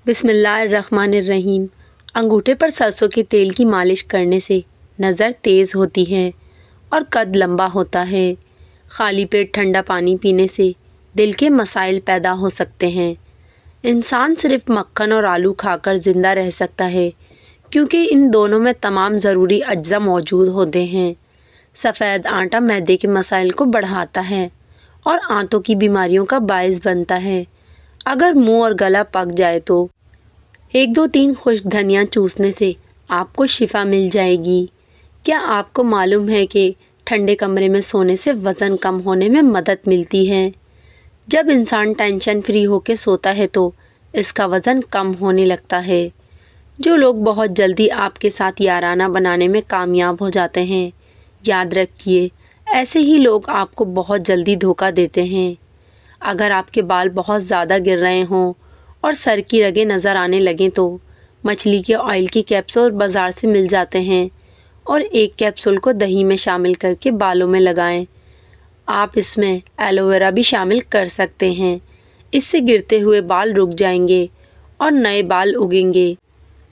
بسم اللہ الرحمن الرحیم۔ انگوٹھے پر سرسوں کے تیل کی مالش کرنے سے نظر تیز ہوتی ہے اور قد لمبا ہوتا ہے۔ خالی پیٹ ٹھنڈا پانی پینے سے دل کے مسائل پیدا ہو سکتے ہیں۔ انسان صرف مکھن اور آلو کھا کر زندہ رہ سکتا ہے کیونکہ ان دونوں میں تمام ضروری اجزاء موجود ہوتے ہیں۔ سفید آٹا معدے کے مسائل کو بڑھاتا ہے اور آنتوں کی بیماریوں کا باعث بنتا ہے۔ اگر منہ اور گلا پک جائے تو 1-2-3 خشک دھنیا چوسنے سے آپ کو شفا مل جائے گی۔ کیا آپ کو معلوم ہے کہ ٹھنڈے کمرے میں سونے سے وزن کم ہونے میں مدد ملتی ہے؟ جب انسان ٹینشن فری ہو کے سوتا ہے تو اس کا وزن کم ہونے لگتا ہے۔ جو لوگ بہت جلدی آپ کے ساتھ یارانہ بنانے میں کامیاب ہو جاتے ہیں، یاد رکھیے ایسے ہی لوگ آپ کو بہت جلدی دھوکہ دیتے ہیں۔ اگر آپ کے بال بہت زیادہ گر رہے ہوں اور سر کی رگیں نظر آنے لگیں تو مچھلی کے آئل کی کیپسول بازار سے مل جاتے ہیں اور ایک کیپسول کو دہی میں شامل کر کے بالوں میں لگائیں۔ آپ اس میں ایلو ویرا بھی شامل کر سکتے ہیں۔ اس سے گرتے ہوئے بال رک جائیں گے اور نئے بال اگیں گے۔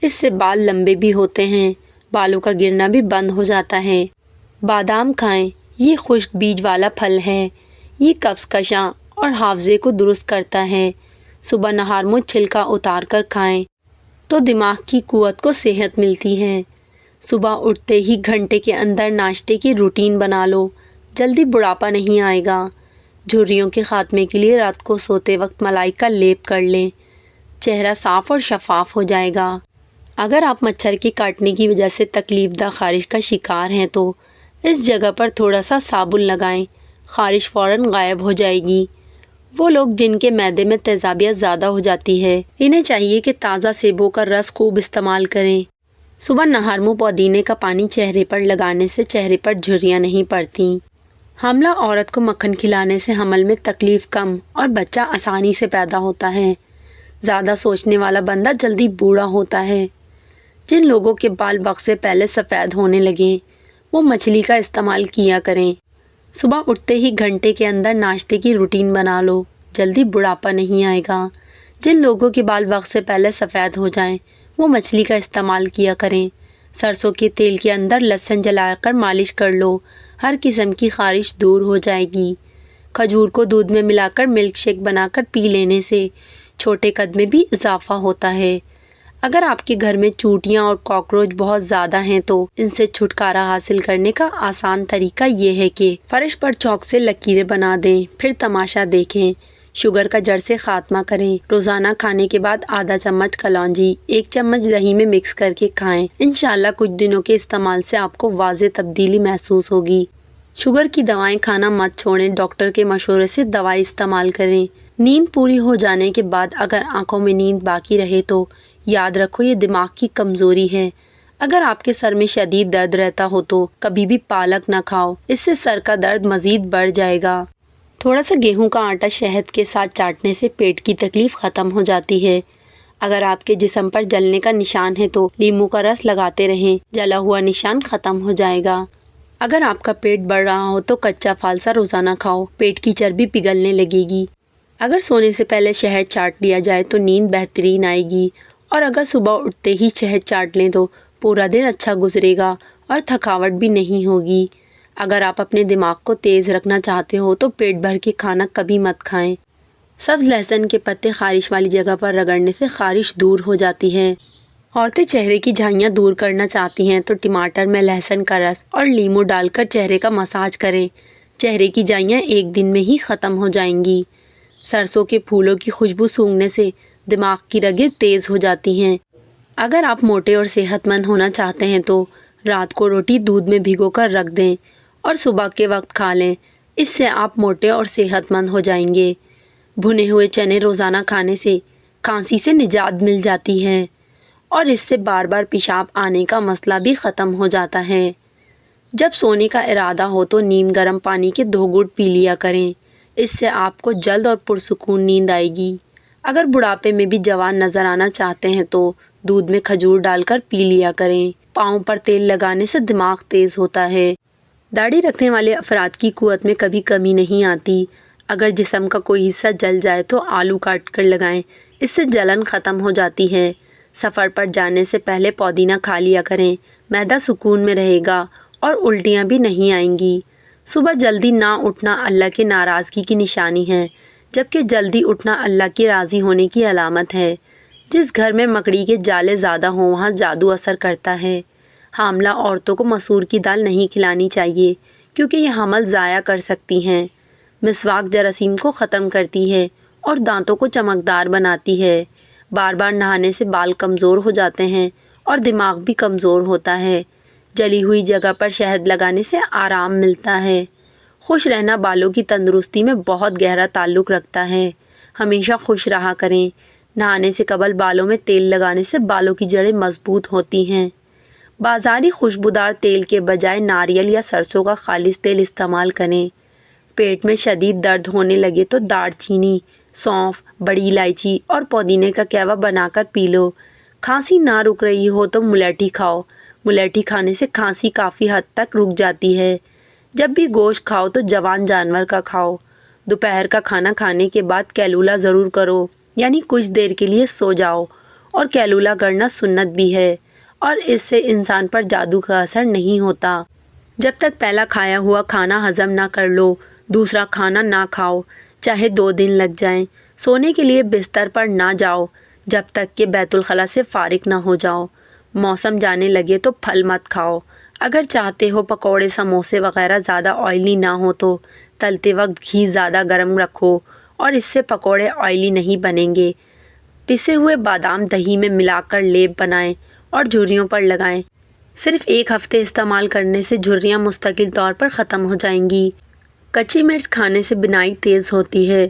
اس سے بال لمبے بھی ہوتے ہیں، بالوں کا گرنا بھی بند ہو جاتا ہے۔ بادام کھائیں، یہ خشک بیج والا پھل ہے۔ یہ قبض کشاں اور حافظے کو درست کرتا ہے۔ صبح نہار منہ چھلکا اتار کر کھائیں تو دماغ کی قوت کو صحت ملتی ہے۔ صبح اٹھتے ہی گھنٹے کے اندر ناشتے کی روٹین بنا لو، جلدی بڑھاپا نہیں آئے گا۔ جھریوں کے خاتمے کے لیے رات کو سوتے وقت ملائی کا لیپ کر لیں، چہرہ صاف اور شفاف ہو جائے گا۔ اگر آپ مچھر کے کاٹنے کی وجہ سے تکلیف دہ خارش کا شکار ہیں تو اس جگہ پر تھوڑا سا صابن لگائیں، خارش فوراً غائب ہو جائے گی۔ وہ لوگ جن کے معدے میں تیزابیت زیادہ ہو جاتی ہے، انہیں چاہیے کہ تازہ سیبوں کا رس خوب استعمال کریں۔ صبح نہار منہ پودینے کا پانی چہرے پر لگانے سے چہرے پر جھریاں نہیں پڑتی۔ حاملہ عورت کو مکھن کھلانے سے حمل میں تکلیف کم اور بچہ آسانی سے پیدا ہوتا ہے۔ زیادہ سوچنے والا بندہ جلدی بوڑھا ہوتا ہے۔ جن لوگوں کے بال وقت سے پہلے سفید ہونے لگیں وہ مچھلی کا استعمال کیا کریں۔ صبح اٹھتے ہی گھنٹے کے اندر ناشتے کی روٹین بنا لو، جلدی بڑھاپا نہیں آئے گا۔ جن لوگوں کے بال وقت سے پہلے سفید ہو جائیں وہ مچھلی کا استعمال کیا کریں۔ سرسوں کے تیل کے اندر لہسن جلا کر مالش کر لو، ہر قسم کی خارش دور ہو جائے گی۔ کھجور کو دودھ میں ملا کر ملک شیک بنا کر پی لینے سے چھوٹے قد میں بھی اضافہ ہوتا ہے۔ اگر آپ کے گھر میں چونٹیاں اور کاکروچ بہت زیادہ ہیں تو ان سے چھٹکارا حاصل کرنے کا آسان طریقہ یہ ہے کہ فرش پر چاک سے لکیریں بنا دیں، پھر تماشا دیکھیں۔ شوگر کا جڑ سے خاتمہ کریں۔ روزانہ کھانے کے بعد آدھا چمچ کلونجی 1 چمچ دہی میں مکس کر کے کھائیں۔ انشاءاللہ کچھ دنوں کے استعمال سے آپ کو واضح تبدیلی محسوس ہوگی۔ شوگر کی دوائیں کھانا مت چھوڑیں، ڈاکٹر کے مشورے سے دوائی استعمال کریں۔ نیند پوری ہو جانے کے بعد اگر آنکھوں میں نیند باقی رہے تو یاد رکھو یہ دماغ کی کمزوری ہے۔ اگر آپ کے سر میں شدید درد رہتا ہو تو کبھی بھی پالک نہ کھاؤ، اس سے سر کا درد مزید بڑھ جائے گا۔ تھوڑا سا گیہوں کا آٹا شہد کے ساتھ چاٹنے سے پیٹ کی تکلیف ختم ہو جاتی ہے۔ اگر آپ کے جسم پر جلنے کا نشان ہے تو لیموں کا رس لگاتے رہیں، جلا ہوا نشان ختم ہو جائے گا۔ اگر آپ کا پیٹ بڑھ رہا ہو تو کچا فالسا روزانہ کھاؤ، پیٹ کی چربی پگھلنے لگے گی۔ اگر سونے سے پہلے شہد چاٹ لیا جائے تو نیند بہترین آئے گی، اور اگر صبح اٹھتے ہی شہد چاٹ لیں تو پورا دن اچھا گزرے گا اور تھکاوٹ بھی نہیں ہوگی۔ اگر آپ اپنے دماغ کو تیز رکھنا چاہتے ہو تو پیٹ بھر کے کھانا کبھی مت کھائیں۔ سبز لہسن کے پتے خارش والی جگہ پر رگڑنے سے خارش دور ہو جاتی ہے۔ عورتیں چہرے کی جھائیاں دور کرنا چاہتی ہیں تو ٹماٹر میں لہسن کا رس اور لیموں ڈال کر چہرے کا مساج کریں، چہرے کی جھائیاں 1 دن میں ہی ختم ہو جائیں گی۔ سرسوں کے پھولوں کی خوشبو سونگھنے سے دماغ کی رگیں تیز ہو جاتی ہیں۔ اگر آپ موٹے اور صحت مند ہونا چاہتے ہیں تو رات کو روٹی دودھ میں بھگو کر رکھ دیں اور صبح کے وقت کھا لیں، اس سے آپ موٹے اور صحت مند ہو جائیں گے۔ بھنے ہوئے چنے روزانہ کھانے سے کھانسی سے نجات مل جاتی ہے اور اس سے بار بار پیشاب آنے کا مسئلہ بھی ختم ہو جاتا ہے۔ جب سونے کا ارادہ ہو تو نیم گرم پانی کے 2 گھونٹ پی لیا کریں، اس سے آپ کو جلد اور پرسکون نیند آئے گی۔ اگر بڑھاپے میں بھی جوان نظر آنا چاہتے ہیں تو دودھ میں کھجور ڈال کر پی لیا کریں۔ پاؤں پر تیل لگانے سے دماغ تیز ہوتا ہے۔ داڑھی رکھنے والے افراد کی قوت میں کبھی کمی نہیں آتی۔ اگر جسم کا کوئی حصہ جل جائے تو آلو کاٹ کر لگائیں، اس سے جلن ختم ہو جاتی ہے۔ سفر پر جانے سے پہلے پودینہ کھا لیا کریں، معدہ سکون میں رہے گا اور الٹیاں بھی نہیں آئیں گی۔ صبح جلدی نہ اٹھنا اللہ کی ناراضگی کی نشانی ہے، جبکہ جلدی اٹھنا اللہ کی راضی ہونے کی علامت ہے۔ جس گھر میں مکڑی کے جالے زیادہ ہوں وہاں جادو اثر کرتا ہے۔ حاملہ عورتوں کو مسور کی دال نہیں کھلانی چاہیے کیونکہ یہ حمل ضائع کر سکتی ہیں۔ مسواک جراثیم کو ختم کرتی ہے اور دانتوں کو چمکدار بناتی ہے۔ بار بار نہانے سے بال کمزور ہو جاتے ہیں اور دماغ بھی کمزور ہوتا ہے۔ جلی ہوئی جگہ پر شہد لگانے سے آرام ملتا ہے۔ خوش رہنا بالوں کی تندرستی میں بہت گہرا تعلق رکھتا ہے۔ ہمیشہ خوش رہا کریں۔ نہانے سے قبل بالوں میں تیل لگانے سے بالوں کی جڑیں مضبوط ہوتی ہیں۔ بازاری خوشبودار تیل کے بجائے ناریل یا سرسوں کا خالص تیل استعمال کریں۔ پیٹ میں شدید درد ہونے لگے تو دار چینی، سونف، بڑی الائچی اور پودینے کا قہوہ بنا کر پی لو۔ کھانسی نہ رک رہی ہو تو ملیٹھی کھاؤ۔ ملیٹھی کھانے سے کھانسی کافی حد تک رک جاتی ہے۔ جب بھی گوشت کھاؤ تو جوان جانور کا کھاؤ۔ دوپہر کا کھانا کھانے کے بعد کیلولا ضرور کرو، یعنی کچھ دیر کے لیے سو جاؤ، اور کیلولا کرنا سنت بھی ہے اور اس سے انسان پر جادو کا اثر نہیں ہوتا۔ جب تک پہلا کھایا ہوا کھانا ہضم نہ کر لو دوسرا کھانا نہ کھاؤ، چاہے 2 دن لگ جائیں۔ سونے کے لیے بستر پر نہ جاؤ جب تک کہ بیت الخلاء سے فارغ نہ ہو جاؤ۔ موسم جانے لگے تو پھل مت کھاؤ۔ اگر چاہتے ہو پکوڑے سموسے وغیرہ زیادہ آئلی نہ ہو تو تلتے وقت گھی زیادہ گرم رکھو اور اس سے پکوڑے آئلی نہیں بنیں گے۔ پسے ہوئے بادام دہی میں ملا کر لیپ بنائیں اور جھریوں پر لگائیں۔ صرف 1 ہفتے استعمال کرنے سے جھریاں مستقل طور پر ختم ہو جائیں گی۔ کچی مرچ کھانے سے بینائی تیز ہوتی ہے۔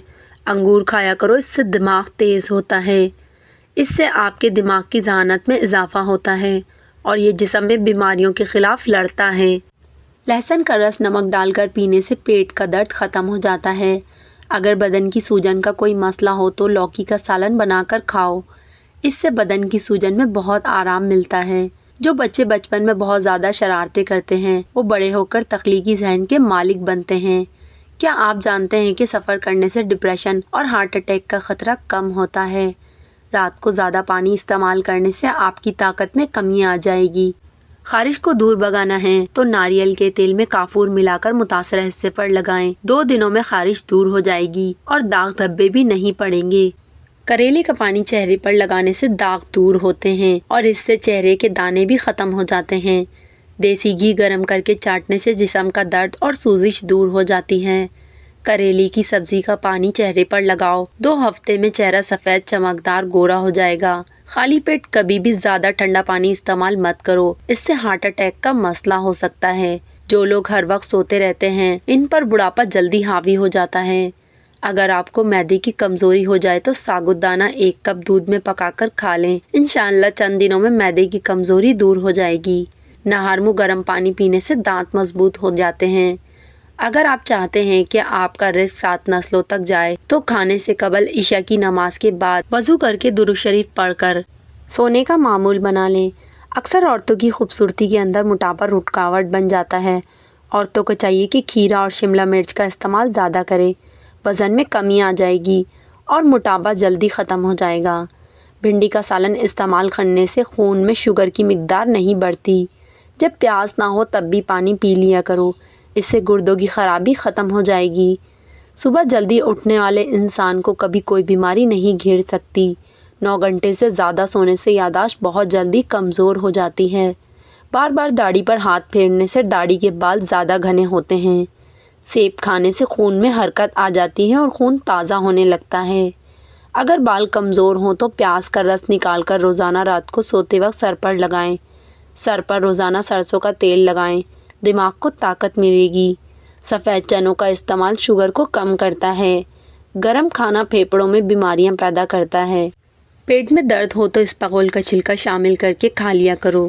انگور کھایا کرو، اس سے دماغ تیز ہوتا ہے۔ اس سے آپ کے دماغ کی ذہانت میں اضافہ ہوتا ہے اور یہ جسم میں بیماریوں کے خلاف لڑتا ہے۔ لہسن کا رس نمک ڈال کر پینے سے پیٹ کا درد ختم ہو جاتا ہے۔ اگر بدن کی سوجن کا کوئی مسئلہ ہو تو لوکی کا سالن بنا کر کھاؤ۔ اس سے بدن کی سوجن میں بہت آرام ملتا ہے۔ جو بچے بچپن میں بہت زیادہ شرارتیں کرتے ہیں وہ بڑے ہو کر تخلیقی ذہن کے مالک بنتے ہیں۔ کیا آپ جانتے ہیں کہ سفر کرنے سے ڈپریشن اور ہارٹ اٹیک کا خطرہ کم ہوتا ہے؟ رات کو زیادہ پانی استعمال کرنے سے آپ کی طاقت میں کمی آ جائے گی۔ خارش کو دور بھگانا ہے تو ناریل کے تیل میں کافور ملا کر متاثرہ حصے پر لگائیں۔ 2 دنوں میں خارش دور ہو جائے گی اور داغ دھبے بھی نہیں پڑیں گے۔ کریلے کا پانی چہرے پر لگانے سے داغ دور ہوتے ہیں اور اس سے چہرے کے دانے بھی ختم ہو جاتے ہیں۔ دیسی گھی گرم کر کے چاٹنے سے جسم کا درد اور سوزش دور ہو جاتی ہے۔ کریلے کی سبزی کا پانی چہرے پر لگاؤ، 2 ہفتے میں چہرہ سفید چمکدار گورا ہو جائے گا۔ خالی پیٹ کبھی بھی زیادہ ٹھنڈا پانی استعمال مت کرو، اس سے ہارٹ اٹیک کا مسئلہ ہو سکتا ہے۔ جو لوگ ہر وقت سوتے رہتے ہیں ان پر بڑھاپا جلدی حاوی ہو جاتا ہے۔ اگر آپ کو معدے کی کمزوری ہو جائے تو ثابوت دانہ 1 کپ دودھ میں پکا کر کھا لیں، انشاءاللہ چند دنوں میں معدے کی کمزوری دور ہو جائے گی۔ نہار منہ گرم پانی پینے سے دانت مضبوط ہو جاتے ہیں۔ اگر آپ چاہتے ہیں کہ آپ کا رزق 7 نسلوں تک جائے تو کھانے سے قبل عشاء کی نماز کے بعد وضو کر کے درود شریف پڑھ کر سونے کا معمول بنا لیں۔ اکثر عورتوں کی خوبصورتی کے اندر موٹاپا رکاوٹ بن جاتا ہے۔ عورتوں کو چاہیے کہ کھیرا اور شملہ مرچ کا استعمال زیادہ کرے، وزن میں کمی آ جائے گی اور موٹاپا جلدی ختم ہو جائے گا۔ بھنڈی کا سالن استعمال کرنے سے خون میں شوگر کی مقدار نہیں بڑھتی۔ جب پیاس نہ ہو تب بھی پانی پی لیا کرو، اس سے گردوں کی خرابی ختم ہو جائے گی۔ صبح جلدی اٹھنے والے انسان کو کبھی کوئی بیماری نہیں گھیر سکتی۔ 9 گھنٹے سے زیادہ سونے سے یادداشت بہت جلدی کمزور ہو جاتی ہے۔ بار بار داڑھی پر ہاتھ پھیرنے سے داڑھی کے بال زیادہ گھنے ہوتے ہیں۔ سیب کھانے سے خون میں حرکت آ جاتی ہے اور خون تازہ ہونے لگتا ہے۔ اگر بال کمزور ہوں تو پیاز کا رس نکال کر روزانہ رات کو سوتے وقت سر پر لگائیں۔ سر پر روزانہ سرسوں کا تیل لگائیں، دماغ کو طاقت ملے گی۔ سفید چنوں کا استعمال شوگر کو کم کرتا ہے۔ گرم کھانا پھیپھڑوں میں بیماریاں پیدا کرتا ہے۔ پیٹ میں درد ہو تو اسپغول کا چھلکا شامل کر کے کھا لیا کرو۔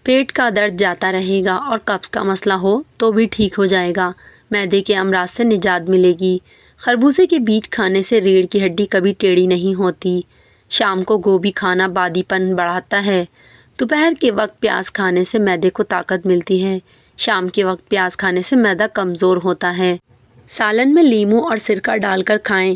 پیٹ کا درد جاتا رہے گا اور قبض کا مسئلہ ہو تو بھی ٹھیک ہو جائے گا۔ معدے کے امراض سے نجات ملے گی۔ خربوزے کے بیج کھانے سے ریڑھ کی ہڈی کبھی ٹیڑھی نہیں ہوتی۔ شام کو گوبھی کھانا بادی پن بڑھاتا ہے۔ دوپہر کے وقت پیاز کھانے سے معدے کو طاقت ملتی ہے۔ شام کے وقت پیاز کھانے سے معدہ کمزور ہوتا ہے۔ سالن میں لیموں اور سرکہ ڈال کر کھائیں،